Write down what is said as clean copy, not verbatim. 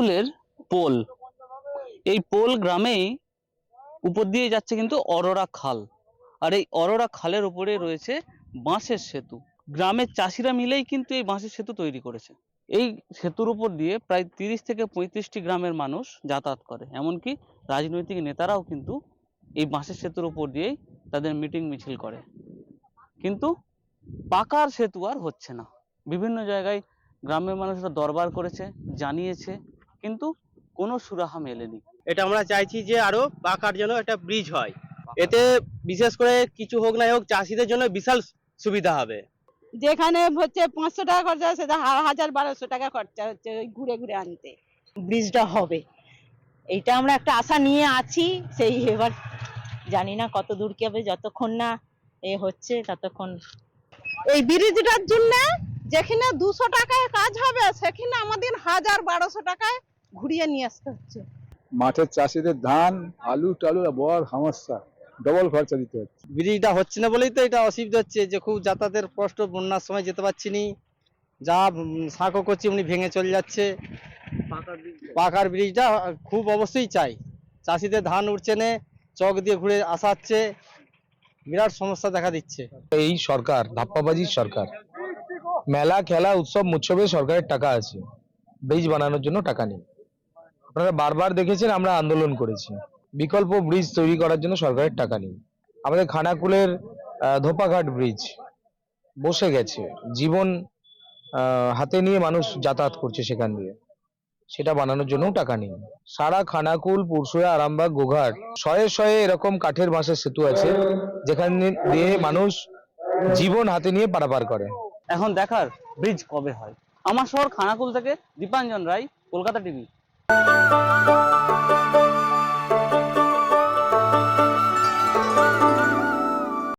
খানাকুলের pole, এই pole গ্রামেই উপর দিয়ে যাচ্ছে কিন্তু অরোরা খাল। আর এই অরোরা খালের উপরে রয়েছে বাঁশের সেতু। গ্রামের চাষিরা মিলেই কিন্তু এই বাঁশের সেতু তৈরি করেছে। এই সেতুর উপর দিয়ে প্রায় 30 থেকে 35টি গ্রামের মানুষ যাতায়াত করে। এমনকি রাজনৈতিক নেতারাও কিন্তু এই বাঁশের সেতুর উপর দিয়েই তাদের মিটিং মিছিল করে। কিন্তু পাকার সেতু আর হচ্ছে না। বিভিন্ন জায়গায় গ্রামের মানুষরা দরবার করেছে, জানিয়েছে, কিন্তু কোনো সুরাহা মেলেনি। এটা আমরা চাইছি যে আরো পাকার জন্য একটা ব্রিজ হয়, এতে বিশেষ করে কিছু হোক না হোক চাষিদের জন্য বিশাল সুবিধা হবে। যেখানে হচ্ছে 500 টাকা খরচা হয় সেটা 1000-1200 টাকা খরচা হচ্ছে ওই ঘুরে ঘুরে আনতে। ব্রিজটা হবে, এইটা আমরা একটা আশা নিয়ে আছি। সেই এবার জানি না কত দূর কি হবে, যতক্ষণ না এ হচ্ছে ততক্ষণ। এই ব্রিজটার জন্য যেখানে 200 টাকায় কাজ হবে সেখানে আমাদের 1000-1200 টাকায় ঘুরিয়ে নিয়ে আসতে হচ্ছে। মাঠের চাষিদের ধান আলু টালু বড় সমস্যা, ডবল খরচা দিতে হচ্ছে। ব্রিজটা হচ্ছে না বলেই তো এটা অসুবিধা হচ্ছে, যে খুব যাতায়াতের কষ্ট, বন্যার সময় যেতে পারছি নি, যা সাঁকো করছি উনি ভেঙে চলে যাচ্ছে। পাকার ব্রিজটা খুব অবশ্যই চাই, চাষিদের ধান উঠছে না, চক দিয়ে ঘুরে আসা হচ্ছে, বিরাট সমস্যা দেখা দিচ্ছে। এই সরকার ধাপ্পাবাজির সরকার, মেলা খেলা উৎসব উৎসবে সরকারের টাকা আছে, ব্রিজ বানানোর জন্য টাকা নেই। আপনারা বারবার দেখেছেন আমরা আন্দোলন করেছি, বিকল্প ব্রিজ তৈরি করার জন্য সরকারের টাকা নেই। আমাদের খানাকুলের ধোপাঘাট ব্রিজ বসে গেছে, জীবন হাতে নিয়ে মানুষ যাতায়াত করছে সেখান দিয়ে, সেটা বানানোর জন্য টাকা নেই। সারা খানাকুল, পুরসুরা, আরামবাগ, গোঘাট শয়ে শয়ে এরকম কাঠের বাঁশের সেতু আছে যেখানে দিয়ে মানুষ জীবন হাতে নিয়ে পারাপার করে। এখন দেখার ব্রিজ কবে হয়। আমার শহর খানাকুল থেকে দীপাঞ্জন রায়, কলকাতা টিভি।